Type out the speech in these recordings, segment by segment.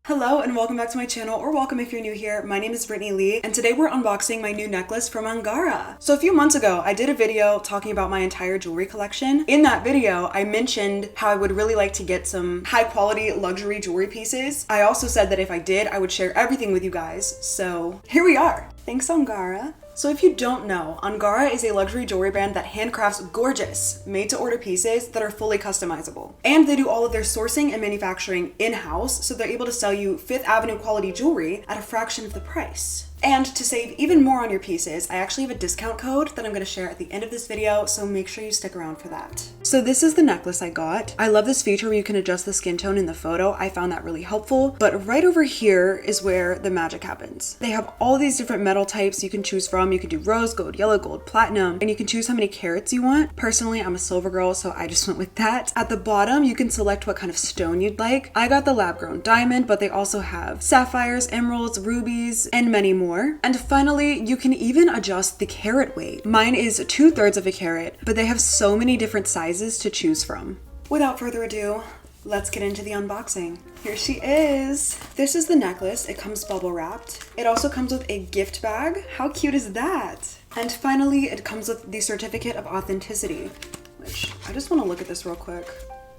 Hello and welcome back to my channel, or welcome if you're new here. My name is Brittany Lee and today we're unboxing my new necklace from Angara. So a few months ago, I did a video talking about my entire jewelry collection. In that video, I mentioned how I would really like to get some high quality luxury jewelry pieces. I also said that if I did, I would share everything with you guys. So here we are. Thanks, Angara. So if you don't know, Angara is a luxury jewelry brand that handcrafts gorgeous, made-to-order pieces that are fully customizable. And they do all of their sourcing and manufacturing in-house, so they're able to sell you Fifth Avenue quality jewelry at a fraction of the price. And to save even more on your pieces, I actually have a discount code that I'm going to share at the end of this video, so make sure you stick around for that. So this is the necklace I got. I love this feature where you can adjust the skin tone in the photo. I found that really helpful. But right over here is where the magic happens. They have all these different metal types you can choose from. You can do rose gold, yellow gold, platinum, and you can choose how many carats you want. Personally, I'm a silver girl, so I just went with that. At the bottom, you can select what kind of stone you'd like. I got the lab-grown diamond, but they also have sapphires, emeralds, rubies, and many more. And finally, you can even adjust the carat weight. Mine is 2/3 of a carat, but they have so many different sizes to choose from. Without further ado, let's get into the unboxing. Here she is. This is the necklace. It comes bubble wrapped. It also comes with a gift bag. How cute is that? And finally, it comes with the certificate of authenticity, which I just want to look at this real quick.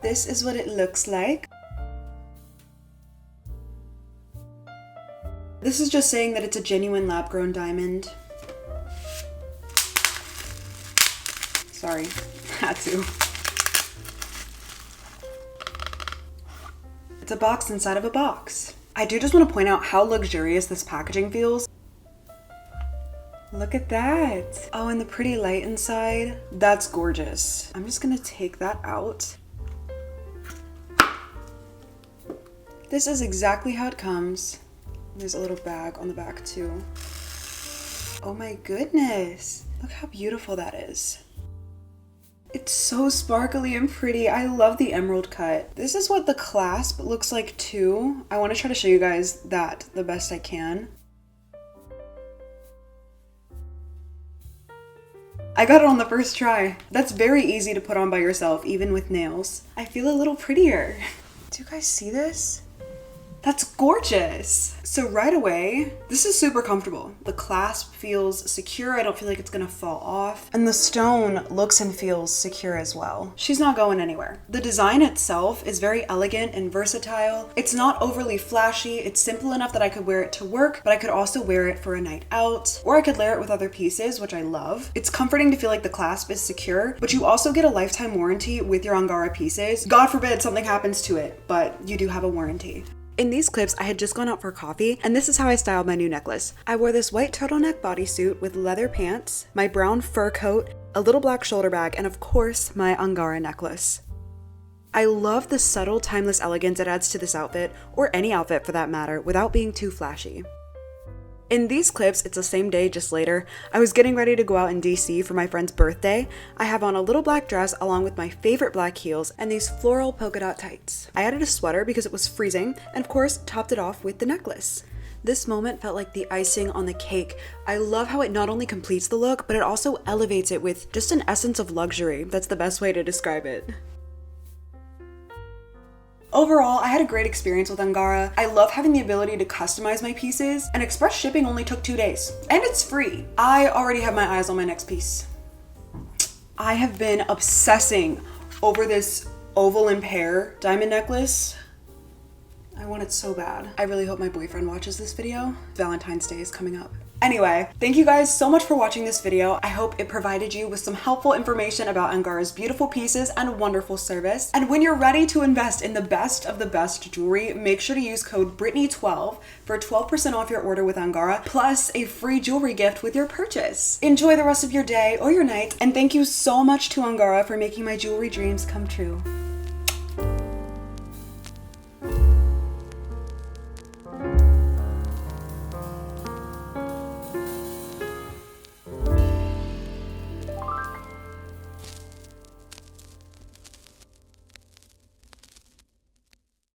This is what it looks like. This is just saying that it's a genuine lab-grown diamond. Sorry, had to. It's a box inside of a box. I do just want to point out how luxurious this packaging feels. Look at that. Oh, and the pretty light inside. That's gorgeous. I'm just gonna take that out. This is exactly how it comes. There's a little bag on the back too. Oh my goodness. Look how beautiful that is. It's so sparkly and pretty. I love the emerald cut. This is what the clasp looks like too. I want to try to show you guys that the best I can. I got it on the first try. That's very easy to put on by yourself, even with nails. I feel a little prettier. Do you guys see this? That's gorgeous. So right away, this is super comfortable. The clasp feels secure. I don't feel like it's gonna fall off. And the stone looks and feels secure as well. She's not going anywhere. The design itself is very elegant and versatile. It's not overly flashy. It's simple enough that I could wear it to work, but I could also wear it for a night out, or I could layer it with other pieces, which I love. It's comforting to feel like the clasp is secure, but you also get a lifetime warranty with your Angara pieces. God forbid something happens to it, but you do have a warranty. In these clips, I had just gone out for coffee, and this is how I styled my new necklace. I wore this white turtleneck bodysuit with leather pants, my brown fur coat, a little black shoulder bag, and of course, my Angara necklace. I love the subtle, timeless elegance it adds to this outfit, or any outfit for that matter, without being too flashy. In these clips, it's the same day, just later. I was getting ready to go out in DC for my friend's birthday. I have on a little black dress along with my favorite black heels and these floral polka dot tights. I added a sweater because it was freezing and of course topped it off with the necklace. This moment felt like the icing on the cake. I love how it not only completes the look, but it also elevates it with just an essence of luxury. That's the best way to describe it. Overall, I had a great experience with Angara. I love having the ability to customize my pieces, and express shipping only took 2 days. And it's free. I already have my eyes on my next piece. I have been obsessing over this oval and pear diamond necklace. I want it so bad. I really hope my boyfriend watches this video. Valentine's Day is coming up. Anyway, thank you guys so much for watching this video. I hope it provided you with some helpful information about Angara's beautiful pieces and wonderful service. And when you're ready to invest in the best of the best jewelry, make sure to use code Brittany12 for 12% off your order with Angara, plus a free jewelry gift with your purchase. Enjoy the rest of your day or your night, and thank you so much to Angara for making my jewelry dreams come true.